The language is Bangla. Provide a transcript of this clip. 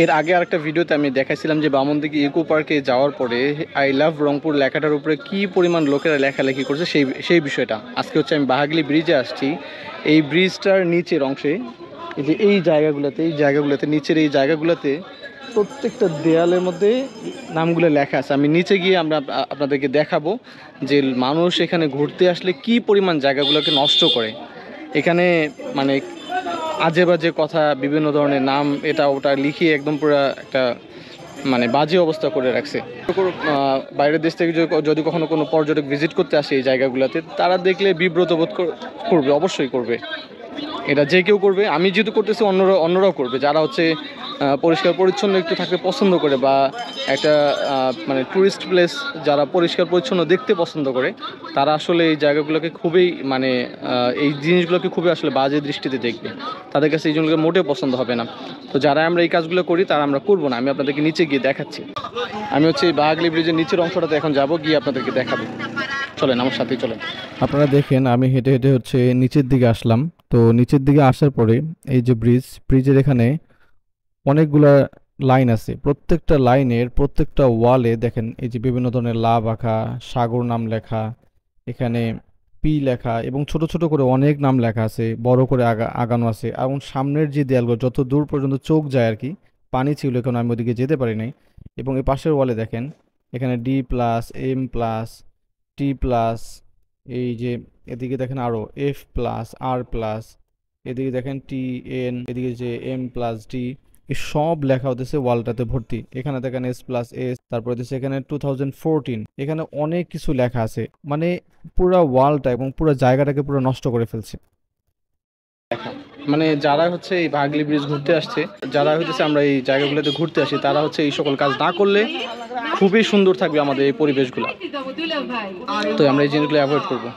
এর আগে আরেকটা ভিডিওতে আমি দেখাইছিলাম যে বামনদিঘি ইকো পার্কে যাওয়ার পরে আই লাভ রংপুর লেখাটার উপরে কি পরিমাণ লোকেরা লেখালেখি করছে সেই বিষয়টা। আজকে হচ্ছে আমি বাহাগলি ব্রিজে আসছি। এই ব্রিজটার নিচের অংশে এই যে এই জায়গাগুলোতে নিচের এই জায়গাগুলোতে প্রত্যেকটা দেয়ালের মধ্যে নামগুলো লেখা আছে। আমি নিচে গিয়ে আমরা আপনাদেরকে দেখাবো যে মানুষ এখানে ঘুরতে আসলে কি পরিমাণ জায়গাগুলোকে নষ্ট করে। এখানে মানে আজে বাজে কথা, বিভিন্ন ধরনের নাম এটা ওটা লিখিয়ে একদম পুরো একটা মানে বাজে অবস্থা করে রাখছে। বাইরের দেশ থেকে যদি কখনো কোনো পর্যটক ভিজিট করতে আসে এই জায়গাগুলোতে, তারা দেখলে বিব্রত বোধ করবে, অবশ্যই করবে। এটা যে কেউ করবে, আমি যেহেতু করতেছি অন্যরাও করবে, যারা হচ্ছে পরিষ্কার পরিচ্ছন্ন একটু থাকতে পছন্দ করে বা একটা মানে ট্যুরিস্ট প্লেস যারা পরিষ্কার পরিচ্ছন্ন দেখতে পছন্দ করে, তারা আসলে এই জায়গাগুলোকে খুবই মানে এই জিনিসগুলোকে খুবই আসলে বাজে দৃষ্টিতে দেখবে। তাদের কাছে এই জিনিসগুলো মোটেও পছন্দ হবে না। তো যারা আমরা এই কাজগুলো করি তারা আমরা করবো না। আমি আপনাদেরকে নিচে গিয়ে দেখাচ্ছি। আমি হচ্ছে এই বাহাগলি ব্রিজের নিচের অংশটাতে এখন যাব, গিয়ে আপনাদেরকে দেখাবো। চলেন আমার সাথেই চলেন। আপনারা দেখেন আমি হেঁটে হেঁটে হচ্ছে নিচের দিকে আসলাম। তো নিচের দিকে আসার পরে এই যে ব্রিজের এখানে অনেকগুলা লাইন আছে। প্রত্যেকটা লাইনের প্রত্যেকটা ওয়ালে দেখেন এই যে বিভিন্ন ধরনের লাভ আঁকা, সাগর নাম লেখা, এখানে পি লেখা এবং ছোট ছোট করে অনেক নাম লেখা আছে, বড় করে আগানো আছে। এবং সামনের যে দেয়ালগুলো যত দূর পর্যন্ত চোখ যায় আর কি, পানি ছিল এখন আমি ওদিকে যেতে পারি নাই। এবং এই পাশের ওয়ালে দেখেন এখানে D+, M+, T+, এই যে এদিকে দেখেন আরো F+, R+, এদিকে দেখেন TN, এদিকে যে M+D, এই সব লেখা হতেছে ওয়ালটাতে ভর্তি। এখানে দেখেন S+S, তারপরে হচ্ছে এখানে 2014, এখানে অনেক কিছু লেখা আছে। মানে পুরো ওয়ালটা এবং পুরো জায়গাটাকে পুরো নষ্ট করে ফেলছে। মানে যারা হচ্ছে এই বাহাগলি ব্রিজ ঘুরতে আসছে, যারা হচ্ছে আমরা এই জায়গাগুলোতে ঘুরতে আসি, তারা হচ্ছে এই সকল কাজ না করলে খুবই সুন্দর থাকবে আমাদের এই পরিবেশগুলো। তো আমরা এই জিনিসগুলো অ্যাভয়েড করবো।